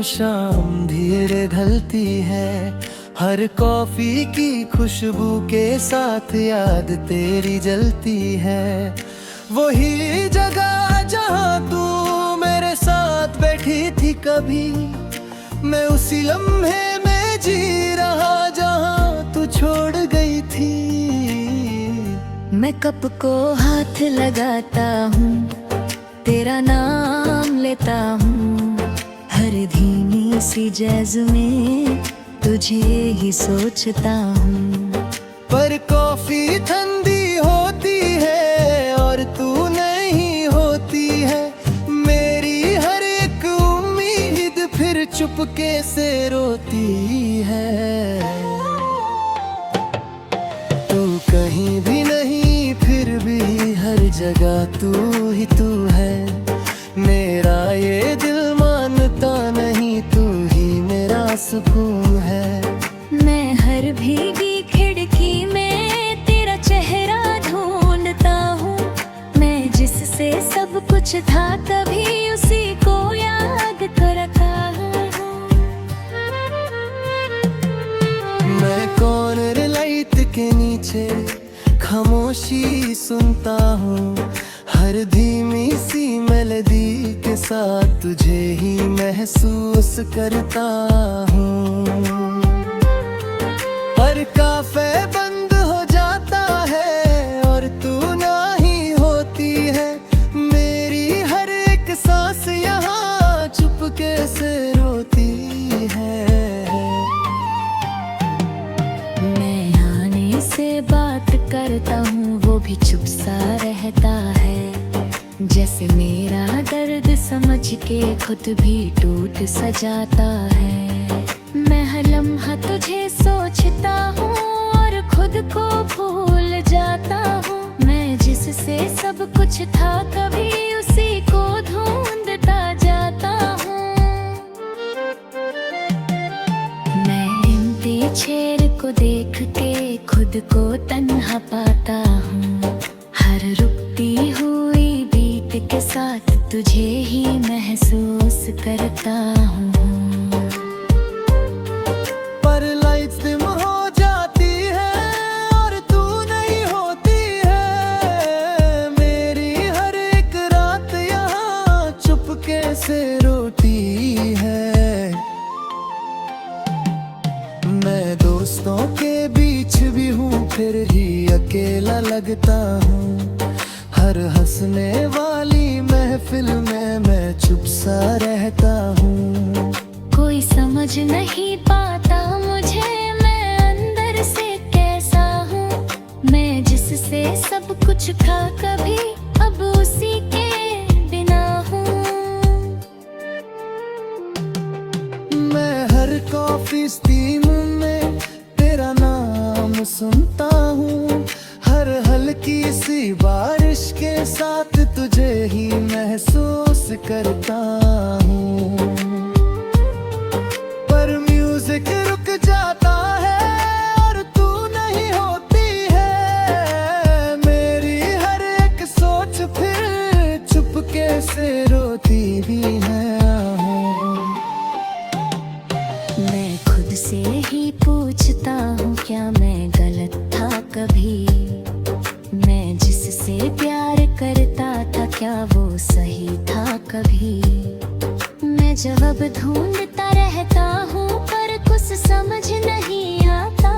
शाम धीरे ढलती है, हर कॉफी की खुशबू के साथ याद तेरी जलती है। वही जगह जहाँ तू मेरे साथ बैठी थी कभी, मैं उसी लम्हे में जी रहा जहाँ तू छोड़ गई थी। मैं कप को हाथ लगाता हूँ, तेरा नाम लेता हूँ, हर धीमी सी जैज़ में तुझे ही सोचता हूँ। पर कॉफी ठंडी होती है और तू नहीं होती है, मेरी हर एक उम्मीद फिर चुपके से रोती है। तू कहीं भी नहीं फिर भी हर जगह तू ही तू है, मेरा ये दिल मानता नहीं तू ही मेरा सुकून है। मैं हर भीगी खिड़की में तेरा चेहरा ढूंढता हूँ, मैं जिससे सब कुछ था कभी उसी को याद करता हूँ। मैं कॉर्नर लाइट के नीचे खामोशी सुनता हूँ, हर धीमी सी मेलोडी के साथ तुझे ही महसूस करता हूँ। पर काफे बंद हो जाता है और तू नहीं होती है, मेरी हर एक सांस यहाँ चुपके से रोती है। मैं आने से बात करता हूँ, वो भी चुप सा रहता है, जैसे मेरा दर्द समझ के खुद भी टूट सा जाता है। मैं हर लम्हा तुझे सोचता हूँ और खुद को भूल जाता हूँ, मैं जिससे सब कुछ था कभी उसी को ढूंढता जाता हूँ। मैं एम्प्टी चेयर को देख के खुद को तन्हा पाता हूँ, हर रुकती हुई बीत के साथ तुझे ही महसूस करता हूँ। पर लाइट्स डिम हो जाती है और तू नहीं होती है, मेरी हर एक रात यहाँ चुपके से रोती है। मैं दोस्तों के बीच भी हूँ फिर ही अकेला लगता हूँ, हर हंसने वाली महफिल में मैं चुप सा रहता हूँ। कोई समझ नहीं पाता मुझे मैं अंदर से कैसा हूँ, मैं जिससे सब कुछ था कभी अब उसी के बिना हूँ। मैं हर कॉफी स्टीम में तेरा नाम सुनता हूँ, हर हल्की सी बारिश के साथ तुझे ही महसूस करता हूँ। पर म्यूजिक रुक जाता है और तू नहीं होती है, मेरी हर एक सोच फिर चुपके से रोती भी है। मैं खुद से ही पूछता हूँ क्या मैं गलत था कभी, मैं जिससे प्यार करता था क्या वो सही था कभी। मैं जवाब ढूंढता रहता हूँ पर कुछ समझ नहीं आता,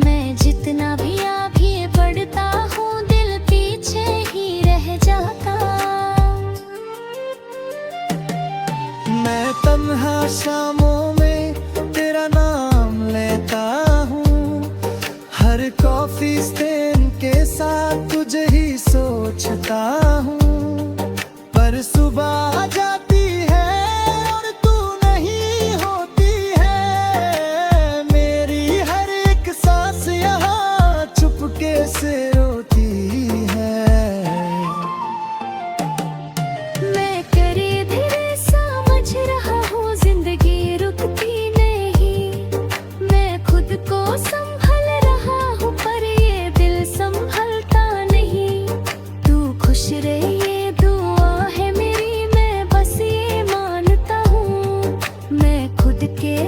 मैं जितना भी आगे बढ़ता हूँ दिल पीछे ही रह जाता। मैं तन्हा शामों में तेरा नाम लेता हूँ, हर कॉफी स्टेन के साथ तुझे ही सोचता हूँ। पर सुबह आ जाती है और तू नहीं होती है, मेरी हर एक सांस यहाँ चुपके से रोती है। मैं करे धीरे समझ रहा हूँ जिंदगी रुकती नहीं, मैं खुद को संभल रहा हूँ पर ये दिल संभलता नहीं। तू खुश रहे ये दुआ है मेरी, मैं बस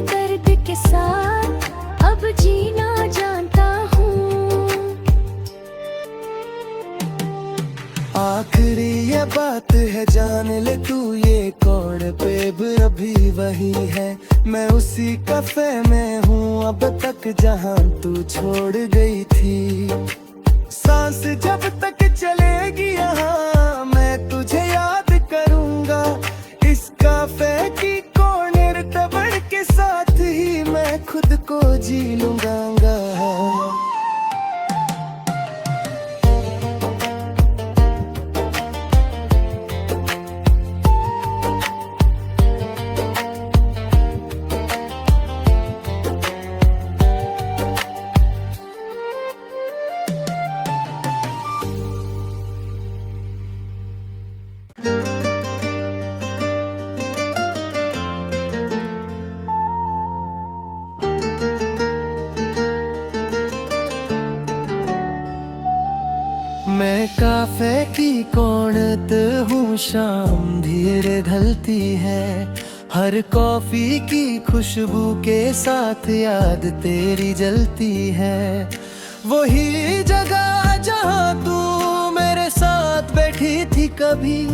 दर्द के साथ अब जीना जानता हूँ। आखिरी ये बात है जान ले तू, ये कौड़ पे अभी वही है। मैं उसी कैफे में हूँ अब तक जहाँ तू छोड़ गई थी। सांस जब तक चलेगी यहाँ मैं तुझे याद करूँगा। इस कैफे की कॉर्नर टेबल के साथ ही मैं खुद को जी लूँगा। मैं काफे की कौनत हूँ, शाम धीरे ढलती है। हर कॉफी की खुशबू के साथ याद तेरी जलती है। वही जगह जहाँ तू मेरे साथ बैठी थी कभी,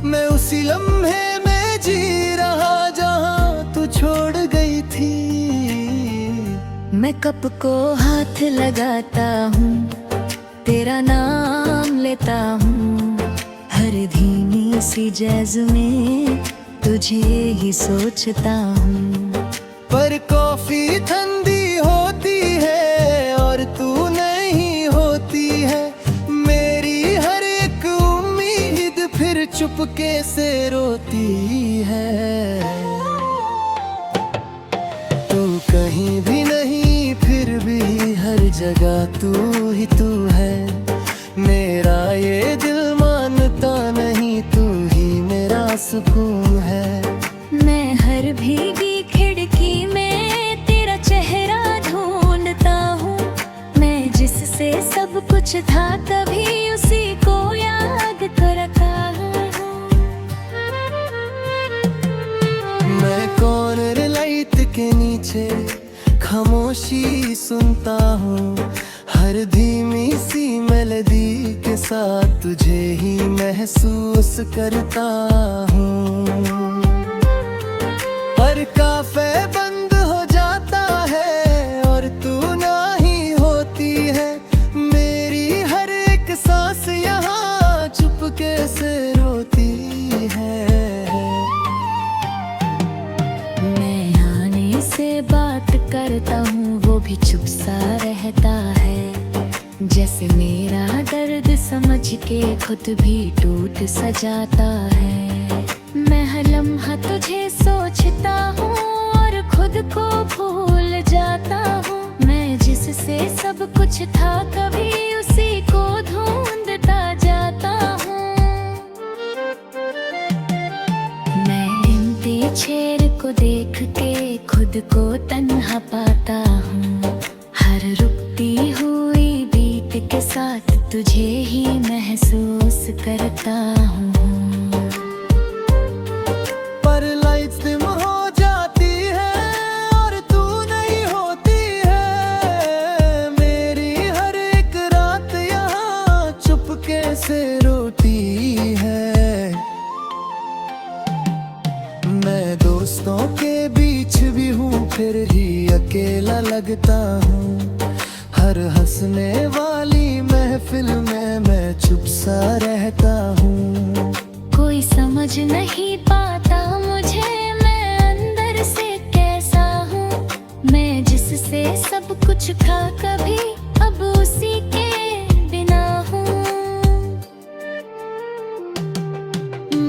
मैं उसी लम्हे में जी रहा जहाँ तू छोड़ गई थी। मैं कप को हाथ लगाता हूँ, तेरा नाम लेता हूँ। हर धीमी सी जैज़ में तुझे ही सोचता हूँ। पर कॉफी ठंडी होती है और तू नहीं होती है। मेरी हर एक उम्मीद फिर चुपके से रोती है। तू कहीं भी नहीं फिर भी हर जगह तू ही तू है। मेरा ये दिल मानता नहीं, तू ही मेरा सुकून है। मैं हर भीगी खिड़की में तेरा चेहरा ढूंढता हूँ। मैं जिससे सब कुछ था कभी उसी को याद करता हूँ। मैं कॉर्नर लाइट के नीचे खामोशी सुनता हूँ। हर धीमी सी मेलोडी के साथ तुझे ही महसूस करता हूँ। पर काफे बंद हो जाता है और तू नहीं होती है। मेरी हर एक सांस यहाँ चुपके से रोती है। मैं आने से बात करता हूँ, वो भी चुप सा रहता है। जैसे मेरा दर्द समझ के खुद भी टूट सा जाता है। मैं हर लम्हा तुझे सोचता हूँ और खुद को भूल जाता हूँ। मैं जिससे सब कुछ था कभी उसी को ढूंढता जाता हूँ। मैं इम्ती शेर को देख के खुद को तन्हा पाता हूँ। हर रुकती हुई बीत के साथ तुझे ही महसूस करता हूँ। पर लाइट्स डिम हो जाती है और तू नहीं होती है। मेरी हर एक रात यहाँ चुपके से रोती है। मैं दोस्तों के बीच भी हूँ फिर ही अकेला लगता हूँ। हर हंसने वाली महफिल में मैं चुप सा रहता हूँ। कोई समझ नहीं पाता मुझे, मैं अंदर से कैसा हूँ। मैं जिससे सब कुछ था कभी अब उसी के बिना हूँ।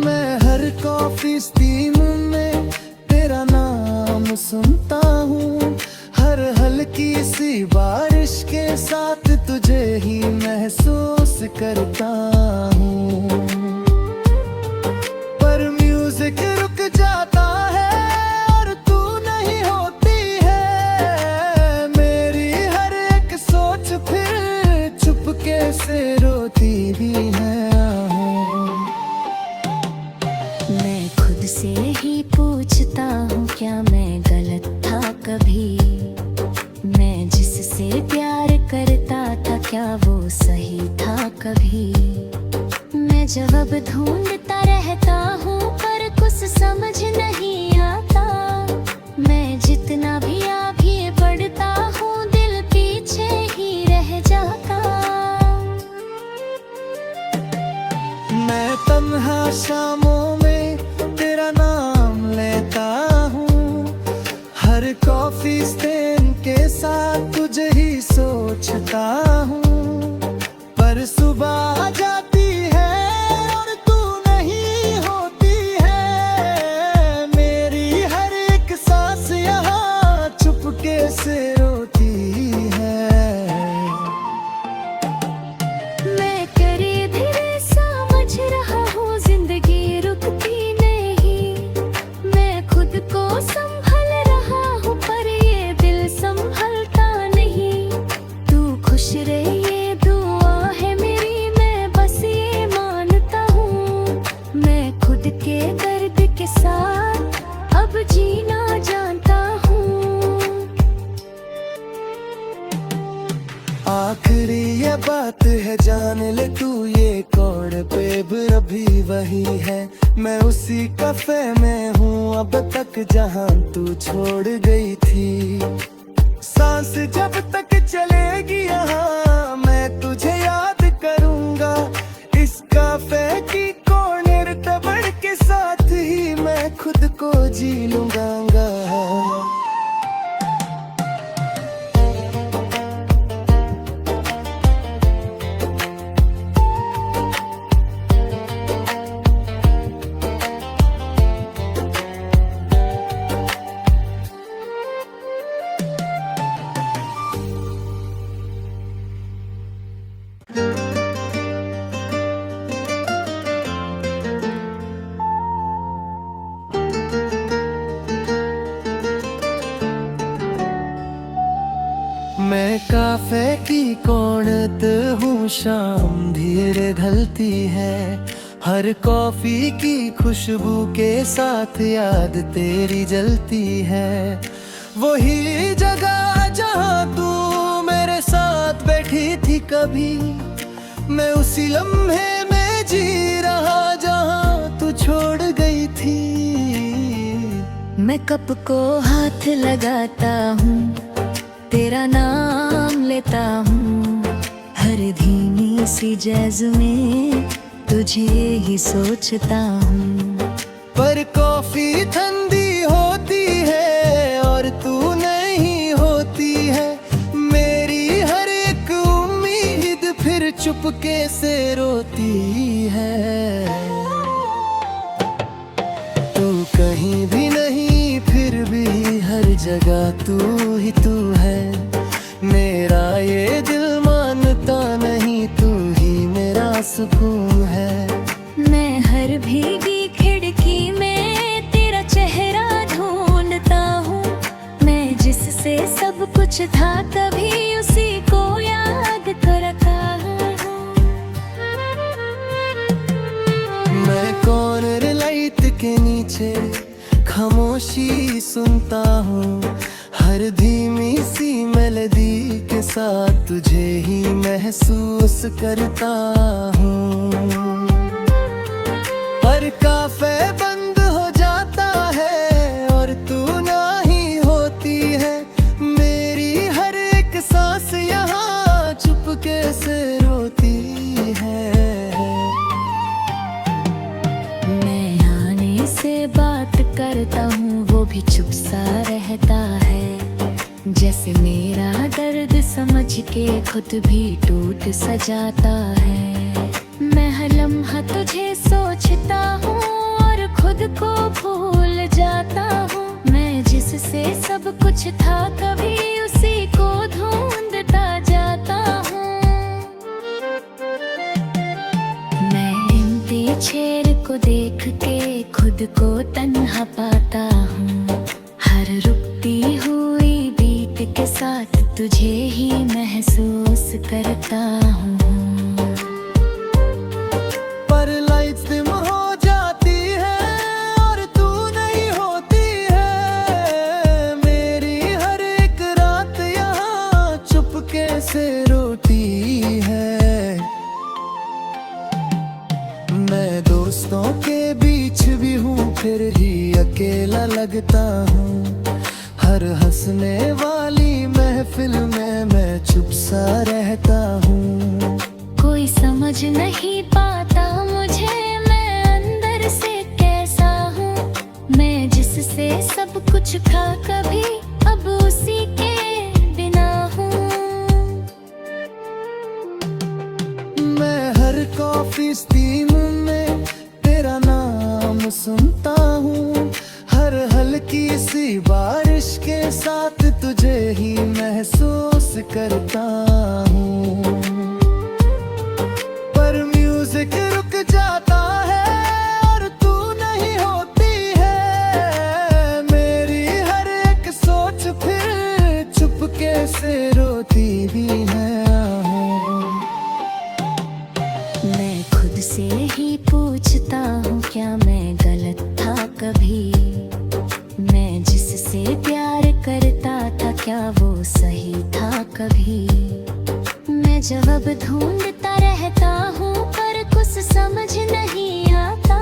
मैं हर कॉफी स्टीम में तेरा नाम सुनता हूँ। हर हल्की सी बारिश के साथ तुझे ही महसूस करता हूँ। पर म्यूजिक रुक जाता है और तू नहीं होती है। मेरी हर एक सोच फिर चुपके से रोती भी है। मैं खुद से ही पूछता हूँ क्या मैं गलत कॉफी स्टेन के साथ तुझे ही सोचता हूँ, पर सुबह आ जाती है और तू नहीं होती है। मेरी हर एक सांस यहाँ चुपके से रोती है। मैं करे धीरे समझ रहा हूँ जिंदगी रुकती नहीं। मैं खुद को संभल रहा हूँ पर ये दिल संभलता नहीं। तू खुश रहे ये दुआ है मेरी, मैं बस ये मानता हूँ। मैं खुद के दर्द के साथ अब जीना जानता हूँ। आखिरी ये बात है जान ले तू, ये कौड़ पे भी वही है। मैं उसी कैफे में हूँ अब तक जहाँ तू छोड़ गई थी। सांस जब तक चलेगी यहाँ मैं तुझे याद करूँगा। इस कैफे की कॉर्नर टेबल के साथ ही मैं खुद को जी लूँगा। मैं काफे की कौनत हूँ, शाम धीरे ढलती है। हर कॉफी की खुशबू के साथ याद तेरी जलती है। वही जगह जहाँ तू मेरे साथ बैठी थी कभी, मैं उसी लम्हे में जी रहा जहाँ तू छोड़ गई थी। मैं कप को हाथ लगाता हूँ, तेरा नाम लेता हूँ। हर धीमी सी जैज़ में तुझे ही सोचता हूँ। पर कॉफी ठंडी होती है और तू नहीं होती है। मेरी हर एक उम्मीद फिर चुपके से रोती है। तू कहीं भी नहीं फिर भी हर जगह तू ही तू है। मेरा ये दिल मानता नहीं, तू ही मेरा सुकून है। मैं हर भीगी खिड़की में तेरा चेहरा ढूंढता हूँ। मैं जिससे सब कुछ था कभी उसी को याद करता हूँ। मैं कॉर्नर लाइट के नीचे खामोशी सुनता हूँ। हर धीमी सी मेलोडी के साथ तुझे ही महसूस करता हूँ। पर काफे बंद हो जाता है और तू नहीं होती है। मेरी हर एक सांस यहाँ चुपके से रोती है। मैं आने से बात करता हूँ वो भी चुप सा रहता है। जैसे मेरा दर्द समझ के खुद भी टूट सा जाता है। मैं हर लम्हा तुझे सोचता हूँ और खुद को भूल जाता हूँ। मैं जिससे सब कुछ था कभी उसी को ढूंढता जाता हूँ। मैं एम्प्टी चेयर को देख के खुद को तन्हा पाता हूँ। हर रुकती हुई बीट के साथ तुझे ही महसूस करता हूँ। पर लाइट्स डिम हो जाती है और तू नहीं होती है। मेरी हर एक रात यहाँ चुपके से रोती है। मैं दोस्तों के बीच भी हूँ फिर ही अकेला लगता हूँ। हर हंसने वाली महफिल में मैं चुप सा रहता हूँ। कोई समझ नहीं पाता मुझे मैं अंदर से कैसा हूँ। मैं जिससे सब कुछ था कभी अब उसी के बिना हूँ। मैं हर कॉफी स्टीम में तेरा नाम सुनता हूँ, हर हल्की सी बारिश के साथ तुझे ही महसूस करता हूँ। पर म्यूजिक रुक जाता है और तू नहीं होती है, मेरी हर एक सोच फिर चुपके से रोती भी है। मैं खुद से ही पूछता हूँ क्या मैं गलत था कभी, मैं जिससे प्यार करता था क्या वो सही था कभी। मैं जवाब ढूंढता रहता हूँ पर कुछ समझ नहीं आता,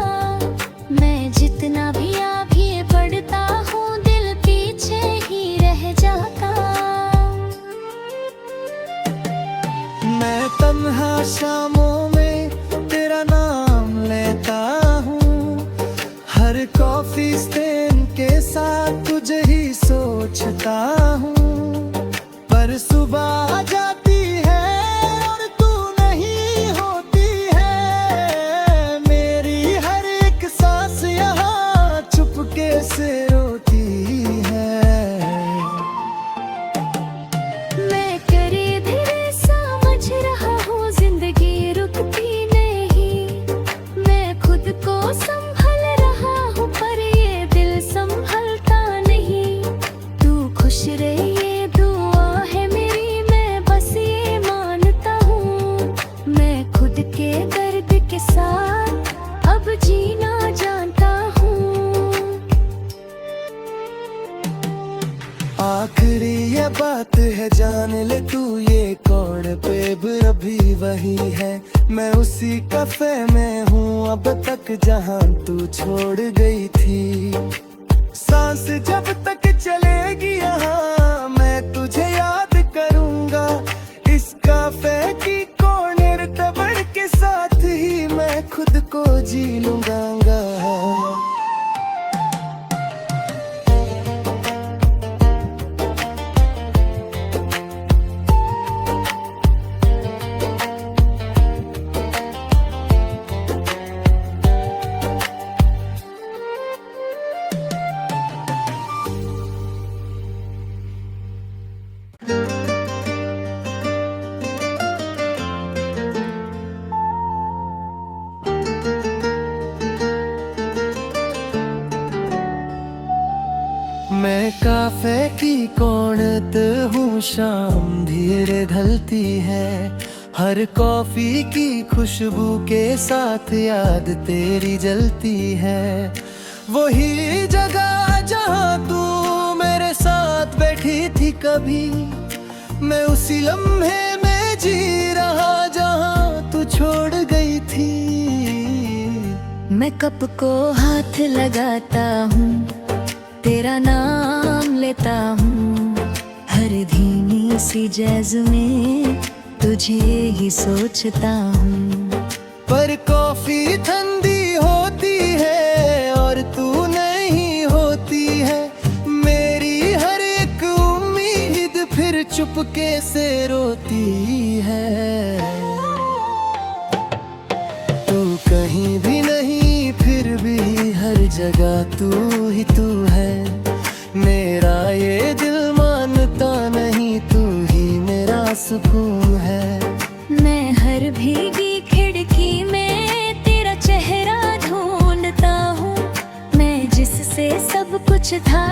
मैं जितना भी आगे बढ़ता हूँ दिल पीछे ही रह जाता। मैं तन्हा शामों में तेरा नाम लेता हूँ, हर कॉफी स्टेन के साथ तुझे ही सोचता हूँ। पर सुबह आ जाती है और तू नहीं होती है, मेरी हर एक सांस यहाँ चुपके से रोती है। मैं करे धीरे समझ रहा हूँ जिंदगी रुकती नहीं, मैं खुद को संभल रहा हूँ पर ये दिल संभलता नहीं। तू खुश रहे ये दुआ है मेरी, मैं बस ये मानता हूँ, मैं खुद के दर्द के साथ अब जीना जानता हूँ। आखिरी ये बात है जान ले तू, ये कौन बेब अभी वही है, मैं उसी कैफे में हूँ अब तक जहाँ तू छोड़ गई थी। सांस जब तक चलेगी यहाँ मैं तुझे याद करूँगा, इस कैफे की कॉर्नर टेबल के साथ ही मैं खुद को जी लूँगा। मैं काफे की कौनत हूँ, शाम धीरे ढलती है, हर कॉफी की खुशबू के साथ याद तेरी जलती है। वही जगह जहाँ तू मेरे साथ बैठी थी कभी, मैं उसी लम्हे में जी रहा जहाँ तू छोड़ गई थी। मैं कप को हाथ लगाता हूँ, तेरा नाम लेता हूँ, हर धीमी सी जैज़ में तुझे ही सोचता हूँ। पर कॉफी ठंडी होती है और तू नहीं होती है, मेरी हर एक उम्मीद फिर चुपके से रोती है। तू कहीं भी नहीं फिर भी हर जगह तू ही तू है, मेरा ये दिल मानता नहीं तू ही मेरा सुकून है। मैं हर भीगी खिड़की में तेरा चेहरा ढूंढता हूँ, मैं जिससे सब कुछ था